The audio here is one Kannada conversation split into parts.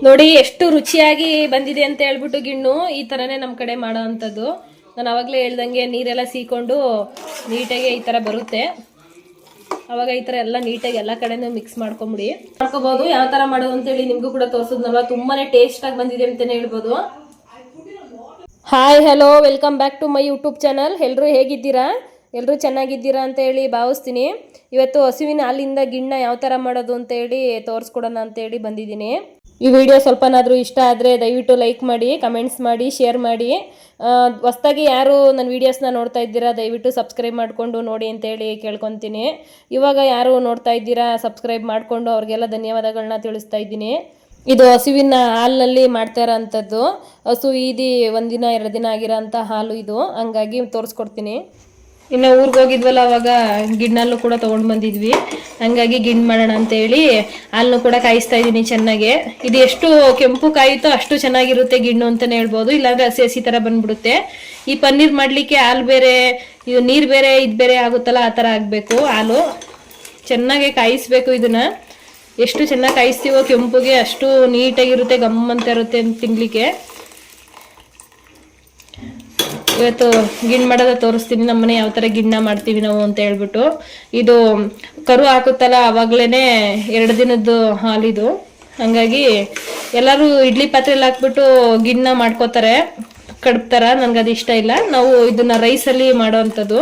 ನೋಡಿ ಎಷ್ಟು ರುಚಿಯಾಗಿ ಬಂದಿದೆ ಅಂತ ಹೇಳ್ಬಿಟ್ಟು ಗಿಣ್ಣು ಈ ತರನೇ ನಮ್ಮ ಕಡೆ ಮಾಡೋ ಅಂಥದ್ದು. ನಾನು ಅವಾಗಲೇ ಹೇಳ್ದಂಗೆ ನೀರೆಲ್ಲ ಸೀಕೊಂಡು ನೀಟಾಗಿ ಈ ಥರ ಬರುತ್ತೆ. ಅವಾಗ ಈ ಥರ ಎಲ್ಲ ನೀಟಾಗಿ ಎಲ್ಲ ಕಡೆನೂ ಮಿಕ್ಸ್ ಮಾಡ್ಕೊಂಬಿಡಿ. ಮಾಡ್ಕೋಬಹುದು. ಯಾವ ಥರ ಮಾಡೋದು ಅಂತೇಳಿ ನಿಮಗೂ ಕೂಡ ತೋರಿಸಿದ್ನಲ್ವ, ತುಂಬಾ ಟೇಸ್ಟಾಗಿ ಬಂದಿದೆ ಅಂತಲೇ ಹೇಳ್ಬೋದು. Hi hello welcome back to my YouTube channel. ಎಲ್ಲರೂ ಹೇಗಿದ್ದೀರಾ? ಎಲ್ಲರೂ ಚೆನ್ನಾಗಿದ್ದೀರಾ ಅಂತ ಹೇಳಿ ಭಾವಿಸ್ತೀನಿ. ಇವತ್ತು ಹಸುವಿನ ಹಾಲಿಂದ ಗಿಣ್ಣ ಯಾವ ಥರ ಮಾಡೋದು ಅಂತೇಳಿ ತೋರಿಸ್ಕೊಡೋಣ ಅಂತೇಳಿ ಬಂದಿದ್ದೀನಿ. ಈ ವಿಡಿಯೋ ಸ್ವಲ್ಪನಾದರೂ ಇಷ್ಟ ಆದರೆ ದಯವಿಟ್ಟು ಲೈಕ್ ಮಾಡಿ, ಕಮೆಂಟ್ಸ್ ಮಾಡಿ, ಶೇರ್ ಮಾಡಿ. ಹೊಸ್ದಾಗಿ ಯಾರು ನನ್ನ ವೀಡಿಯೋಸ್ನ ನೋಡ್ತಾ ಇದ್ದೀರಾ ದಯವಿಟ್ಟು ಸಬ್ಸ್ಕ್ರೈಬ್ ಮಾಡಿಕೊಂಡು ನೋಡಿ ಅಂತೇಳಿ ಕೇಳ್ಕೊತೀನಿ. ಇವಾಗ ಯಾರು ನೋಡ್ತಾ ಇದ್ದೀರಾ ಸಬ್ಸ್ಕ್ರೈಬ್ ಮಾಡಿಕೊಂಡು ಅವ್ರಿಗೆಲ್ಲ ಧನ್ಯವಾದಗಳನ್ನ ತಿಳಿಸ್ತಾ ಇದ್ದೀನಿ. ಇದು ಹಸುವಿನ ಹಾಲಿನಲ್ಲಿ ಮಾಡ್ತಾ ಇರೋ ಅಂಥದ್ದು. ಹಸು ಈದಿ 1 ದಿನ 2 ದಿನ ಆಗಿರೋ ಅಂಥ ಹಾಲು ಇದು. ಹಂಗಾಗಿ ತೋರಿಸ್ಕೊಡ್ತೀನಿ. ಇನ್ನು ಊರಿಗೆ ಹೋಗಿದ್ವಲ್ಲ ಅವಾಗ ಗಿಣ್ಣಲ್ಲೂ ಕೂಡ ತೊಗೊಂಡು ಬಂದಿದ್ವಿ. ಹಂಗಾಗಿ ಗಿಣ್ಣು ಮಾಡೋಣ ಅಂತೇಳಿ ಹಾಲನ್ನು ಕೂಡ ಕಾಯಿಸ್ತಾ ಇದ್ದೀನಿ ಚೆನ್ನಾಗೆ. ಇದು ಎಷ್ಟು ಕೆಂಪು ಕಾಯುತ್ತೋ ಅಷ್ಟು ಚೆನ್ನಾಗಿರುತ್ತೆ ಗಿಣ್ಣು ಅಂತಲೇ ಹೇಳ್ಬೋದು. ಇಲ್ಲಾಂದರೆ ಹಸಿ ಹಸಿ ಥರ ಬಂದ್ಬಿಡುತ್ತೆ. ಈ ಪನ್ನೀರ್ ಮಾಡಲಿಕ್ಕೆ ಹಾಲು ಬೇರೆ, ಇದು ನೀರು ಬೇರೆ, ಇದು ಬೇರೆ ಆಗುತ್ತಲ್ಲ, ಆ ಥರ ಆಗಬೇಕು. ಹಾಲು ಚೆನ್ನಾಗೆ ಕಾಯಿಸ್ಬೇಕು. ಇದನ್ನು ಎಷ್ಟು ಚೆನ್ನಾಗಿ ಕಾಯಿಸ್ತೀವೋ ಕೆಂಪುಗೆ ಅಷ್ಟು ನೀಟಾಗಿರುತ್ತೆ, ಗಮ್ಮಂತ ಇರುತ್ತೆ ತಿನ್ಲಿಕ್ಕೆ. ಇವತ್ತು ಗಿಣ್ಣು ಮಾಡೋದ ತೋರಿಸ್ತೀನಿ. ನಮ್ಮನೆ ಯಾವ ಥರ ಗಿಣ್ಣ ಮಾಡ್ತೀವಿ ನಾವು ಅಂತ ಹೇಳ್ಬಿಟ್ಟು. ಇದು ಕರು ಹಾಕುತ್ತಲ್ಲ ಅವಾಗಲೇ 2 ದಿನದ್ದು ಹಾಲಿದು. ಹಂಗಾಗಿ ಎಲ್ಲರೂ ಇಡ್ಲಿ ಪಾತ್ರೆಯಲ್ಲಿ ಹಾಕ್ಬಿಟ್ಟು ಗಿಣ್ಣ ಮಾಡ್ಕೋತಾರೆ, ಕಡ್ಬ್ತಾರ. ನನಗದು ಇಷ್ಟ ಇಲ್ಲ. ನಾವು ಇದನ್ನ ರೈಸಲ್ಲಿ ಮಾಡೋ ಅಂಥದ್ದು.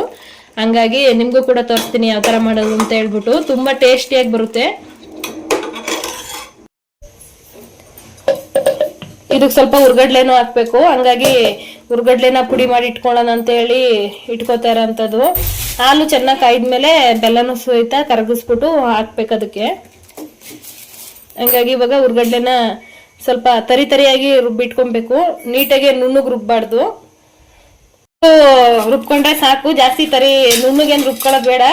ಹಂಗಾಗಿ ನಿಮಗೂ ಕೂಡ ತೋರಿಸ್ತೀನಿ ಯಾವ ಥರ ಮಾಡೋದು ಅಂತ ಹೇಳ್ಬಿಟ್ಟು. ತುಂಬ ಟೇಸ್ಟಿಯಾಗಿ ಬರುತ್ತೆ. ಇದಕ್ಕೆ ಸ್ವಲ್ಪ ಹುರ್ಗಡ್ಲೆನೂ ಹಾಕ್ಬೇಕು. ಹಂಗಾಗಿ ಹುರ್ಗಡ್ಲೆನ ಪುಡಿ ಮಾಡಿ ಇಟ್ಕೊಳ್ಳೋಣ ಅಂತೇಳಿ ಇಟ್ಕೋತಾ ಇರೋಂಥದ್ದು. ಹಾಲು ಚೆನ್ನಾಗಿ ಕಾಯ್ದ್ಮೇಲೆ ಬೆಲ್ಲನೂ ಸಹಿತ ಕರಗಿಸ್ಬಿಟ್ಟು ಹಾಕ್ಬೇಕು ಅದಕ್ಕೆ. ಹಂಗಾಗಿ ಇವಾಗ ಹುರ್ಗಡ್ಲೆನ ಸ್ವಲ್ಪ ತರಿಯಾಗಿ ರುಬ್ಬಿಟ್ಕೊಬೇಕು. ನೀಟಾಗಿ ನುಣ್ಣಗೆ ರುಬ್ಬಾರ್ದು. ರುಬ್ಕೊಂಡ್ರೆ ಸಾಕು. ಜಾಸ್ತಿ ನುಣ್ಣಗೇನು ರುಬ್ಕೊಳ್ಳೋದು ಬೇಡ.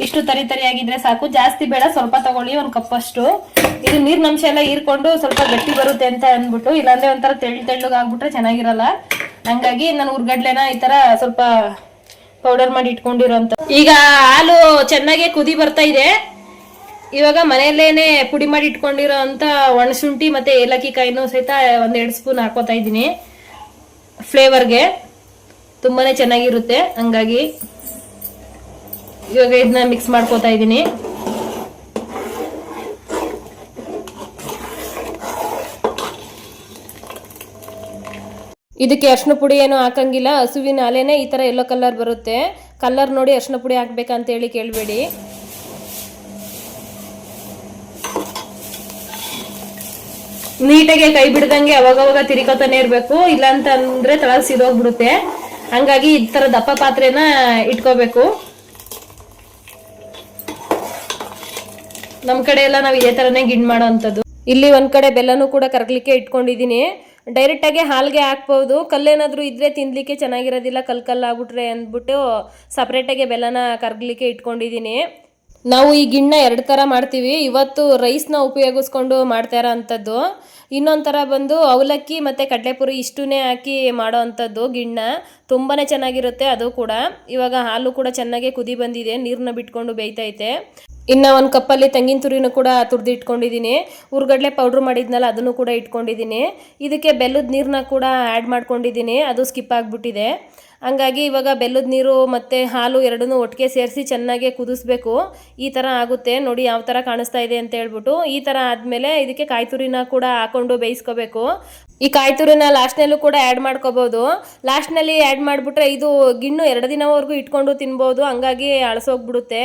ಇಷ್ಟು ತರಿಯಾಗಿದ್ರೆ ಸಾಕು, ಜಾಸ್ತಿ ಬೇಡ. ಸ್ವಲ್ಪ ತಗೊಳ್ಳಿ, 1 ಕಪ್ಪಷ್ಟು. ಇದು ನೀರಿನ ಅಂಶ ಎಲ್ಲ ಹೀರ್ಕೊಂಡು ಸ್ವಲ್ಪ ಗಟ್ಟಿ ಬರುತ್ತೆ ಅಂತ ಅಂದ್ಬಿಟ್ಟು, ಇಲ್ಲಾಂದ್ರೆ ಒಂಥರ ತೆಳ್ಳಗೆ ಆಗ್ಬಿಟ್ರೆ ಚೆನ್ನಾಗಿರಲ್ಲ. ಹಂಗಾಗಿ ನಾನು ಹುರ್ಗಡ್ಲೆನ ಈ ತರ ಸ್ವಲ್ಪ ಪೌಡರ್ ಮಾಡಿ ಇಟ್ಕೊಂಡಿರೋಂಥ. ಈಗ ಹಾಲು ಚೆನ್ನಾಗಿ ಕುದಿ ಬರ್ತಾ ಇದೆ. ಇವಾಗ ಮನೆಯಲ್ಲೇನೆ ಪುಡಿ ಮಾಡಿ ಇಟ್ಕೊಂಡಿರೋ ಅಂತ ಒಣಶುಂಠಿ ಮತ್ತೆ ಏಲಕ್ಕಿ ಕಾಯಿನೂ ಸಹಿತ 1-2 ಸ್ಪೂನ್ ಹಾಕೋತಾ ಇದ್ದೀನಿ. ಫ್ಲೇವರ್ಗೆ ತುಂಬಾನೇ ಚೆನ್ನಾಗಿರುತ್ತೆ. ಹಂಗಾಗಿ ಇವಾಗ ಇದನ್ನ ಮಿಕ್ಸ್ ಮಾಡ್ಕೋತಾ ಇದ್ದೀನಿ. ಇದಕ್ಕೆ ಅರಿಶಿನ ಪುಡಿ ಏನು ಹಾಕಂಗಿಲ್ಲ. ಹಸುವಿನ ಹಾಲೇನೆ ಈ ತರ ಯೆಲ್ಲೋ ಕಲರ್ ಬರುತ್ತೆ. ಕಲರ್ ನೋಡಿ ಅರಿಶಿನ ಪುಡಿ ಹಾಕ್ಬೇಕಂತ ಹೇಳಿ ಕೇಳಬೇಡಿ. ನೀಟಾಗಿ ಕೈ ಬಿಡ್ದಂಗೆ ಅವಾಗವಾಗ ತಿರ್ಕೋತಾನೆ ಇರಬೇಕು. ಇಲ್ಲ ಅಂತಂದ್ರೆ ತಳ ಸಿದೋಗ್ಬಿಡುತ್ತೆ. ಹಂಗಾಗಿ ಈ ತರ ದಪ್ಪ ಪಾತ್ರೆನ ಇಟ್ಕೋಬೇಕು. ನಮ್ ಕಡೆ ಎಲ್ಲ ನಾವು ಇದೇ ತರನೇ ಗಿಣ್ಣು ಮಾಡೋ ಅಂಥದ್ದು. ಇಲ್ಲಿ ಒಂದ್ ಕಡೆ ಬೆಲ್ಲನೂ ಕೂಡ ಕರಗಲಿಕ್ಕೆ ಇಟ್ಕೊಂಡಿದೀನಿ. ಡೈರೆಕ್ಟ್ ಆಗಿ ಹಾಲ್ಗೆ ಹಾಕ್ಬಹುದು. ಕಲ್ಲೇನಾದ್ರೂ ಇದ್ರೆ ತಿನ್ಲಿಕ್ಕೆ ಚೆನ್ನಾಗಿರೋದಿಲ್ಲ, ಕಲ್ಲಾಗ್ಬಿಟ್ರೆ ಅಂದ್ಬಿಟ್ಟು ಸಪ್ರೇಟಾಗಿ ಬೆಲ್ಲನ ಕರಗಲಿಕ್ಕೆ ಇಟ್ಕೊಂಡಿದೀನಿ. ನಾವು ಈ ಗಿಣ್ಣ 2 ಥರ ಮಾಡ್ತೀವಿ. ಇವತ್ತು ರೈಸ್ನ ಉಪಯೋಗಿಸ್ಕೊಂಡು ಮಾಡ್ತಾ ಇರೋ ಅಂಥದ್ದು. ಇನ್ನೊಂದು ಥರ ಬಂದು ಅವಲಕ್ಕಿ ಮತ್ತು ಕಡಲೆಪುರಿ ಇಷ್ಟನ್ನೇ ಹಾಕಿ ಮಾಡೋ ಅಂಥದ್ದು ಗಿಣ್ಣ. ತುಂಬಾ ಚೆನ್ನಾಗಿರುತ್ತೆ ಅದು ಕೂಡ. ಇವಾಗ ಹಾಲು ಕೂಡ ಚೆನ್ನಾಗಿ ಕುದಿ ಬಂದಿದೆ, ನೀರನ್ನ ಬಿಟ್ಕೊಂಡು ಬೇಯ್ತೈತೆ. ಇನ್ನು 1 ಕಪ್ಪಲ್ಲಿ ತೆಂಗಿನ ತುರಿನೂ ಕೂಡ ತುರಿದು ಇಟ್ಕೊಂಡಿದ್ದೀನಿ. ಹುರ್ಗಡ್ಲೆ ಪೌಡ್ರ್ ಮಾಡಿದ್ನಲ್ಲ ಅದನ್ನು ಕೂಡ ಇಟ್ಕೊಂಡಿದ್ದೀನಿ. ಇದಕ್ಕೆ ಬೆಲ್ಲದ ನೀರನ್ನ ಕೂಡ ಆ್ಯಡ್ ಮಾಡ್ಕೊಂಡಿದ್ದೀನಿ, ಅದು ಸ್ಕಿಪ್ ಆಗಿಬಿಟ್ಟಿದೆ. ಹಂಗಾಗಿ ಇವಾಗ ಬೆಲ್ಲದ ನೀರು ಮತ್ತು ಹಾಲು ಎರಡನ್ನೂ ಒಟ್ಟಿಗೆ ಸೇರಿಸಿ ಚೆನ್ನಾಗಿ ಕುದಿಸ್ಬೇಕು. ಈ ಥರ ಆಗುತ್ತೆ ನೋಡಿ, ಯಾವ ಥರ ಕಾಣಿಸ್ತಾ ಇದೆ ಅಂತ ಹೇಳ್ಬಿಟ್ಟು. ಈ ಥರ ಆದಮೇಲೆ ಇದಕ್ಕೆ ಕಾಯಿ ತುರಿನ ಕೂಡ ಹಾಕ್ಕೊಂಡು ಬೇಯಿಸ್ಕೋಬೇಕು. ಈ ಕಾಯಿ ತುರಿನ ಲಾಸ್ಟ್ನಲ್ಲೂ ಕೂಡ ಆ್ಯಡ್ ಮಾಡ್ಕೋಬೋದು. ಲಾಸ್ಟ್ನಲ್ಲಿ ಆ್ಯಡ್ ಮಾಡಿಬಿಟ್ರೆ ಇದು ಗಿಣ್ಣು 2 ದಿನವರೆಗೂ ಇಟ್ಕೊಂಡು ತಿನ್ಬೋದು. ಹಂಗಾಗಿ ಅಳಸೋಗ್ಬಿಡುತ್ತೆ.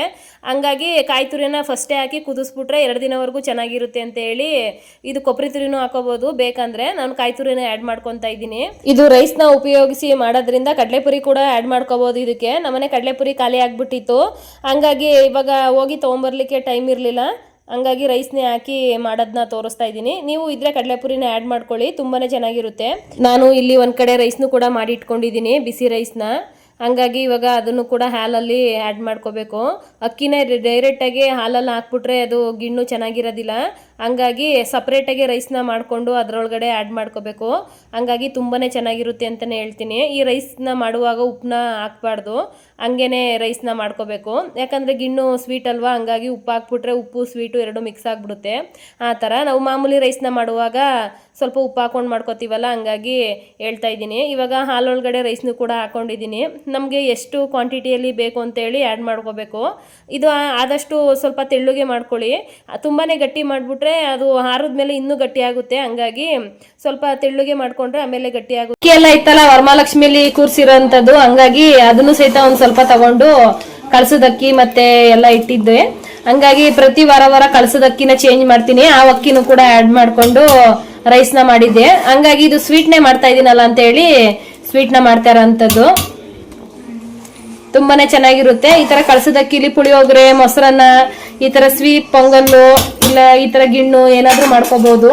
ಹಂಗಾಗಿ ಕಾಯಿ ತುರಿನ ಫಸ್ಟೇ ಹಾಕಿ ಕುದಿಸ್ಬಿಟ್ರೆ 2 ದಿನವರೆಗೂ ಚೆನ್ನಾಗಿರುತ್ತೆ ಅಂತ ಹೇಳಿ ಇದು ಕೊಬ್ಬರಿ ತುರಿನೂ ಹಾಕೋಬೋದು ಬೇಕಂದರೆ. ನಾನು ಕಾಯಿ ತುರಿನ ಆ್ಯಡ್ ಮಾಡ್ಕೊತಾ ಇದ್ದೀನಿ. ಇದು ರೈಸ್ನ ಉಪಯೋಗಿಸಿ ಮಾಡೋದ್ರಿಂದ ಕಡಲೆಪುರಿ ಕೂಡ ಆ್ಯಡ್ ಮಾಡ್ಕೋಬೋದು. ಇದಕ್ಕೆ ನಮ್ಮನೆ ಕಡಲೆಪುರಿ ಖಾಲಿ ಆಗಿಬಿಟ್ಟಿತ್ತು. ಹಂಗಾಗಿ ಇವಾಗ ಹೋಗಿ ತೊಗೊಂಬರ್ಲಿಕ್ಕೆ ಟೈಮ್ ಇರಲಿಲ್ಲ. ಹಂಗಾಗಿ ರೈಸ್ನೇ ಹಾಕಿ ಮಾಡೋದನ್ನ ತೋರಿಸ್ತಾ ಇದ್ದೀನಿ. ನೀವು ಇದ್ರೆ ಕಡಲೆಪುರಿನ ಆ್ಯಡ್ ಮಾಡ್ಕೊಳ್ಳಿ, ತುಂಬಾ ಚೆನ್ನಾಗಿರುತ್ತೆ. ನಾನು ಇಲ್ಲಿ ಒಂದು ಕಡೆ ರೈಸ್ನು ಕೂಡ ಮಾಡಿ ಇಟ್ಕೊಂಡಿದ್ದೀನಿ, ಬಿಸಿ ರೈಸ್ನ. ಹಂಗಾಗಿ ಇವಾಗ ಅದನ್ನು ಕೂಡ ಹಾಲಲ್ಲಿ ಆ್ಯಡ್ ಮಾಡ್ಕೋಬೇಕು. ಅಕ್ಕಿನೇ ಡೈರೆಕ್ಟಾಗಿ ಹಾಲಲ್ಲಿ ಹಾಕ್ಬಿಟ್ರೆ ಅದು ಗಿಣ್ಣು ಚೆನ್ನಾಗಿರೋದಿಲ್ಲ. ಹಂಗಾಗಿ ಸಪ್ರೇಟಾಗಿ ರೈಸ್ನ ಮಾಡಿಕೊಂಡು ಅದರೊಳಗಡೆ ಆ್ಯಡ್ ಮಾಡ್ಕೋಬೇಕು. ಹಂಗಾಗಿ ತುಂಬಾ ಚೆನ್ನಾಗಿರುತ್ತೆ ಅಂತಲೇ ಹೇಳ್ತೀನಿ. ಈ ರೈಸ್ನ ಮಾಡುವಾಗ ಉಪ್ಪನ್ನ ಹಾಕ್ಬಾರ್ದು, ಹಂಗೇ ರೈಸ್ನ ಮಾಡ್ಕೋಬೇಕು. ಯಾಕಂದರೆ ಗಿಣ್ಣು ಸ್ವೀಟ್ ಅಲ್ವಾ, ಹಂಗಾಗಿ ಉಪ್ಪು ಹಾಕ್ಬಿಟ್ರೆ ಉಪ್ಪು ಸ್ವೀಟು ಎರಡು ಮಿಕ್ಸ್ ಆಗಿಬಿಡುತ್ತೆ. ಆ ಥರ ನಾವು ಮಾಮೂಲಿ ರೈಸ್ನ ಮಾಡುವಾಗ ಸ್ವಲ್ಪ ಉಪ್ಪು ಹಾಕ್ಕೊಂಡು ಮಾಡ್ಕೋತೀವಲ್ಲ, ಹಂಗಾಗಿ ಹೇಳ್ತಾ ಇದ್ದೀನಿ. ಇವಾಗ ಹಾಲೊಳಗಡೆ ರೈಸ್ನು ಕೂಡ ಹಾಕ್ಕೊಂಡಿದ್ದೀನಿ. ನಮಗೆ ಎಷ್ಟು ಕ್ವಾಂಟಿಟಿಯಲ್ಲಿ ಬೇಕು ಅಂತೇಳಿ ಆ್ಯಡ್ ಮಾಡ್ಕೋಬೇಕು. ಇದು ಆದಷ್ಟು ಸ್ವಲ್ಪ ತೆಳ್ಳಗೆ ಮಾಡ್ಕೊಳ್ಳಿ. ತುಂಬಾ ಗಟ್ಟಿ ಮಾಡಿಬಿಟ್ರೆ ಅದು ಆರಿದ್ಮೇಲೆ ಇನ್ನೂ ಗಟ್ಟಿ ಆಗುತ್ತೆ. ಹಂಗಾಗಿ ಸ್ವಲ್ಪ ತೆಳ್ಳಗೆ ಮಾಡಿಕೊಂಡ್ರೆ ಆಮೇಲೆ ಗಟ್ಟಿ ಆಗುತ್ತೆ. ಅಕ್ಕಿ ಎಲ್ಲ ಇತ್ತಲ್ಲ ವರಮಹಾಲಕ್ಷ್ಮಿಲಿ ಕೂರಿಸಿರೋಂಥದ್ದು, ಹಂಗಾಗಿ ಅದನ್ನು ಸಹಿತ ಒಂದು ಸ್ವಲ್ಪ ತಗೊಂಡು ಕಳಸದಕ್ಕಿ ಮತ್ತೆ ಎಲ್ಲ ಇಟ್ಟಿದ್ದೆ. ಹಂಗಾಗಿ ಪ್ರತಿ ವಾರ ಕಳಸದಕ್ಕಿನ ಚೇಂಜ್ ಮಾಡ್ತೀನಿ. ಆ ಅಕ್ಕಿನೂ ಕೂಡ ಆ್ಯಡ್ ಮಾಡಿಕೊಂಡು ರೈಸ್ನ ಮಾಡಿದ್ದೆ. ಹಂಗಾಗಿ ಇದು ಸ್ವೀಟ್ನೇ ಮಾಡ್ತಾ ಇದ್ದೀನಲ್ಲ ಅಂತೇಳಿ ಸ್ವೀಟ್ನ ಮಾಡ್ತಾ ಇರೋಂಥದ್ದು. ತುಂಬಾನೇ ಚೆನ್ನಾಗಿರುತ್ತೆ. ಈ ತರ ಕಳಸದಕ್ಕಿಲಿ ಪುಳಿಯೋಗರೆ, ಮೊಸರನ್ನ, ಈ ತರ ಸ್ವೀಟ್ ಪೊಂಗಲ್ಲು ಇಲ್ಲ ಈ ತರ ಗಿಣ್ಣು ಏನಾದ್ರೂ ಮಾಡ್ಕೋಬಹುದು.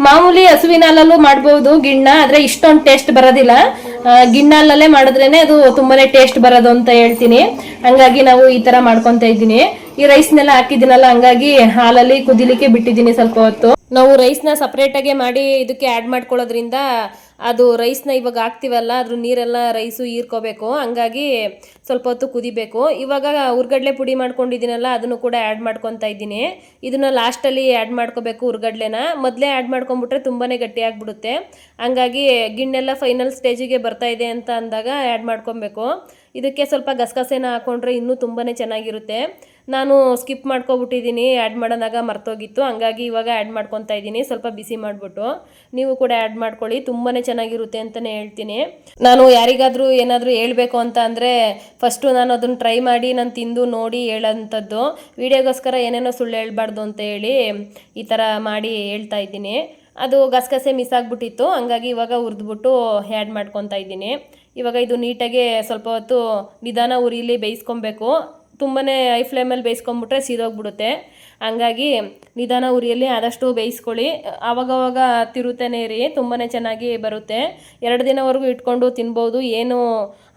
ಮಾಮೂಲಿ ಹಸುವಿನ ಹಾಲಲ್ಲೂ ಮಾಡ್ಬೋದು ಗಿಣ್ಣ, ಆದ್ರೆ ಇಷ್ಟೊಂದು ಟೇಸ್ಟ್ ಬರೋದಿಲ್ಲ. ಗಿಣ್ಣ ಹಾಲಲ್ಲೇ ಮಾಡಿದ್ರೇನೆ ಅದು ತುಂಬಾನೇ ಟೇಸ್ಟ್ ಬರೋದು ಅಂತ ಹೇಳ್ತೀನಿ. ಹಂಗಾಗಿ ನಾವು ಈ ತರ ಮಾಡ್ಕೊಂತ ಇದ್ದೀನಿ. ಈ ರೈಸ್ನೆಲ್ಲ ಹಾಕಿದ್ದೀನಲ್ಲ, ಹಂಗಾಗಿ ಹಾಲಲ್ಲಿ ಕುದಿಲಿಕ್ಕೆ ಬಿಟ್ಟಿದ್ದೀನಿ ಸ್ವಲ್ಪ ಹೊತ್ತು. ನಾವು ರೈಸ್ನ ಸಪ್ರೇಟಾಗೆ ಮಾಡಿ ಇದಕ್ಕೆ ಆ್ಯಡ್ ಮಾಡ್ಕೊಳ್ಳೋದ್ರಿಂದ ಅದು ರೈಸ್ನ ಇವಾಗ ಹಾಕ್ತೀವಲ್ಲ ಅದ್ರ ನೀರೆಲ್ಲ ರೈಸು ಹೀರ್ಕೋಬೇಕು. ಹಂಗಾಗಿ ಸ್ವಲ್ಪ ಹೊತ್ತು ಕುದಿಬೇಕು. ಇವಾಗ ಹುರ್ಗಡ್ಲೆ ಪುಡಿ ಮಾಡ್ಕೊಂಡಿದ್ದೀನಲ್ಲ ಅದನ್ನು ಕೂಡ ಆ್ಯಡ್ ಮಾಡ್ಕೊತಾ ಇದ್ದೀನಿ. ಇದನ್ನು ಲಾಸ್ಟಲ್ಲಿ ಆ್ಯಡ್ ಮಾಡ್ಕೋಬೇಕು. ಹುರ್ಗಡ್ಲೆನ ಮೊದಲೇ ಆ್ಯಡ್ ಮಾಡ್ಕೊಂಬಿಟ್ರೆ ತುಂಬಾ ಗಟ್ಟಿ ಆಗಿಬಿಡುತ್ತೆ. ಹಂಗಾಗಿ ಗಿಣ್ಣೆಲ್ಲ ಫೈನಲ್ ಸ್ಟೇಜಿಗೆ ಬರ್ತಾ ಇದೆ ಅಂತ ಅಂದಾಗ ಆ್ಯಡ್ ಮಾಡ್ಕೊಬೇಕು. ಇದಕ್ಕೆ ಸ್ವಲ್ಪ ಗಸಗಸೆನ ಹಾಕ್ಕೊಂಡ್ರೆ ಇನ್ನೂ ತುಂಬಾ ಚೆನ್ನಾಗಿರುತ್ತೆ. ನಾನು ಸ್ಕಿಪ್ ಮಾಡ್ಕೊಬಿಟ್ಟಿದ್ದೀನಿ, ಆ್ಯಡ್ ಮಾಡೋದಾಗ ಮರ್ತೋಗಿತ್ತು. ಹಂಗಾಗಿ ಇವಾಗ ಆ್ಯಡ್ ಮಾಡ್ಕೊತಾ ಇದ್ದೀನಿ ಸ್ವಲ್ಪ ಬಿಸಿ ಮಾಡಿಬಿಟ್ಟು. ನೀವು ಕೂಡ ಆ್ಯಡ್ ಮಾಡ್ಕೊಳ್ಳಿ, ತುಂಬಾ ಚೆನ್ನಾಗಿರುತ್ತೆ ಅಂತಲೇ ಹೇಳ್ತೀನಿ. ನಾನು ಯಾರಿಗಾದರೂ ಏನಾದರೂ ಹೇಳಬೇಕು ಅಂತ ಅಂದರೆ ಫಸ್ಟು ನಾನು ಅದನ್ನು ಟ್ರೈ ಮಾಡಿ ನಾನು ತಿಂದು ನೋಡಿ ಹೇಳೋಂಥದ್ದು. ವೀಡಿಯೋಗೋಸ್ಕರ ಏನೇನೋ ಸುಳ್ಳು ಹೇಳ್ಬಾರ್ದು ಅಂತ ಹೇಳಿ ಈ ಥರ ಮಾಡಿ ಹೇಳ್ತಾ ಇದ್ದೀನಿ. ಅದು ಗಸಗಸೆ ಮಿಸ್ ಆಗಿಬಿಟ್ಟಿತ್ತು, ಹಂಗಾಗಿ ಇವಾಗ ಹುರಿದ್ಬಿಟ್ಟು ಆ್ಯಡ್ ಮಾಡ್ಕೊತಾ ಇದ್ದೀನಿ. ಇವಾಗ ಇದು ನೀಟಾಗಿ ಸ್ವಲ್ಪ ಹೊತ್ತು ನಿಧಾನ ಉರಿಲಿ ಬೇಯಿಸ್ಕೊಬೇಕು. ತುಂಬಾ ಹೈ ಫ್ಲೇಮಲ್ಲಿ ಬೇಯಿಸ್ಕೊಂಬಿಟ್ರೆ ಸೀದೋಗ್ಬಿಡುತ್ತೆ. ಹಂಗಾಗಿ ನಿಧಾನ ಉರಿಯಲ್ಲಿ ಆದಷ್ಟು ಬೇಯಿಸ್ಕೊಳ್ಳಿ. ಆವಾಗವಾಗ ತಿರುತ್ತೇನೆ ಇರಿ, ತುಂಬಾ ಚೆನ್ನಾಗಿ ಬರುತ್ತೆ. 2 ದಿನವರೆಗೂ ಇಟ್ಕೊಂಡು ತಿನ್ಬೋದು, ಏನೂ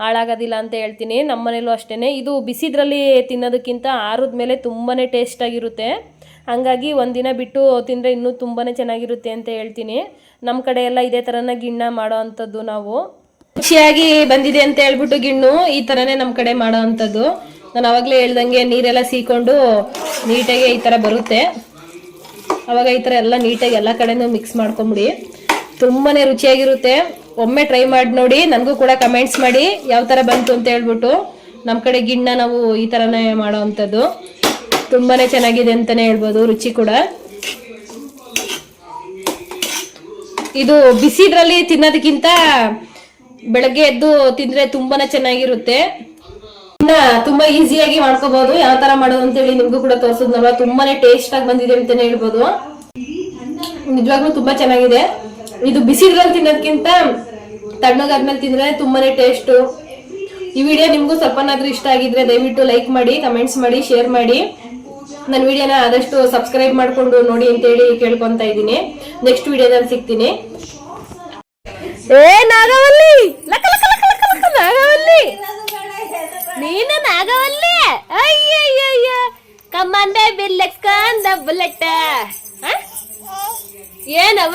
ಹಾಳಾಗೋದಿಲ್ಲ ಅಂತ ಹೇಳ್ತೀನಿ. ನಮ್ಮ ಮನೇಲೂ ಅಷ್ಟೇ. ಇದು ಬಿಸಿದ್ರಲ್ಲಿ ತಿನ್ನೋದಕ್ಕಿಂತ ಆರಿದ್ಮೇಲೆ ತುಂಬಾ ಟೇಸ್ಟಾಗಿರುತ್ತೆ. ಹಂಗಾಗಿ ಒಂದಿನ ಬಿಟ್ಟು ತಿಂದರೆ ಇನ್ನೂ ತುಂಬಾ ಚೆನ್ನಾಗಿರುತ್ತೆ ಅಂತ ಹೇಳ್ತೀನಿ. ನಮ್ಮ ಕಡೆ ಎಲ್ಲ ಇದೇ ಥರನ ಗಿಣ್ಣ ಮಾಡೋ ಅಂಥದ್ದು. ನಾವು ರುಚಿಯಾಗಿ ಬಂದಿದೆ ಅಂತ ಹೇಳ್ಬಿಟ್ಟು ಗಿಣ್ಣು ಈ ಥರನೇ ನಮ್ಮ ಕಡೆ ಮಾಡೋ ಅಂಥದ್ದು. ನಾನು ಆವಾಗಲೇ ಹೇಳ್ದಂಗೆ ನೀರೆಲ್ಲ ಸೀಕೊಂಡು ನೀಟಾಗಿ ಈ ಥರ ಬರುತ್ತೆ. ಅವಾಗ ಈ ಥರ ಎಲ್ಲ ನೀಟಾಗಿ ಎಲ್ಲ ಕಡೆನೂ ಮಿಕ್ಸ್ ಮಾಡ್ಕೊಂಬಿಡಿ. ತುಂಬಾ ರುಚಿಯಾಗಿರುತ್ತೆ. ಒಮ್ಮೆ ಟ್ರೈ ಮಾಡಿ ನೋಡಿ, ನನಗೂ ಕೂಡ ಕಮೆಂಟ್ಸ್ ಮಾಡಿ ಯಾವ ಥರ ಬಂತು ಅಂತ ಹೇಳ್ಬಿಟ್ಟು. ನಮ್ಮ ಕಡೆ ಗಿಣ್ಣ ನಾವು ಈ ಥರನೇ ಮಾಡೋ ಅಂಥದ್ದು. ತುಂಬಾ ಚೆನ್ನಾಗಿದೆ ಅಂತಲೇ ಹೇಳ್ಬೋದು, ರುಚಿ ಕೂಡ. ಇದು ಬಿಸಿದ್ರಲ್ಲಿ ತಿನ್ನೋದಕ್ಕಿಂತ ಬೆಳಗ್ಗೆ ಎದ್ದು ತಿಂದರೆ ತುಂಬಾ ಚೆನ್ನಾಗಿರುತ್ತೆ. ತುಂಬಾ ಈಸಿಯಾಗಿ ಮಾಡ್ಕೋಬಹುದು. ಯಾವ ತರ ಮಾಡೋದು ಅಂತ ಹೇಳಿ ನಿಮ್ಗೂ ಕೂಡ ತೋರಿಸಿದ್ನಲ್ವಾ, ತುಂಬಾನೇ ಟೇಸ್ಟ್ ಆಗಿ ಬಂದಿದೆ ಅಂತಾನೆ ಹೇಳ್ಬೋದು. ನಿಜವಾಗ್ಲೂ ತುಂಬಾ ಚೆನ್ನಾಗಿದೆ. ಇದು ಬಿಸಿದ್ರಲ್ಲಿ ತಿನ್ನೋದಕ್ಕಿಂತ ತಣ್ಣಗಾದ್ಮೇಲೆ ತಿಂದ್ರೆ ತುಂಬಾನೇ ಟೇಸ್ಟ್. ಈ ವಿಡಿಯೋ ನಿಮ್ಗೂ ಸ್ವಲ್ಪನಾದ್ರೂ ಇಷ್ಟ ಆಗಿದ್ರೆ ದಯವಿಟ್ಟು ಲೈಕ್ ಮಾಡಿ, ಕಮೆಂಟ್ಸ್ ಮಾಡಿ, ಶೇರ್ ಮಾಡಿ. ನನ್ನ ವಿಡಿಯೋನ ಆದಷ್ಟು ಸಬ್ಸ್ಕ್ರೈಬ್ ಮಾಡ್ಕೊಂಡು ನೋಡಿ ಅಂತೇಳಿ ಕೇಳ್ಕೊಂತ ಇದ್ದೀನಿ. ನೆಕ್ಸ್ಟ್ ವಿಡಿಯೋದಲ್ಲಿ ಸಿಗ್ತೀನಿ. ನಾಗವಲ್ಲಿ ನಾಗವಲ್ಲಿ ನೀನು ನಾಗವಲ್ಲಿ ಅಯ್ಯಯ್ಯ ಕಮ್ಮಂದೆ ಬಿಲ್ಲೆಕ್ಸ್ಕಂದ ಬುಲೆಟ್ ಏನವ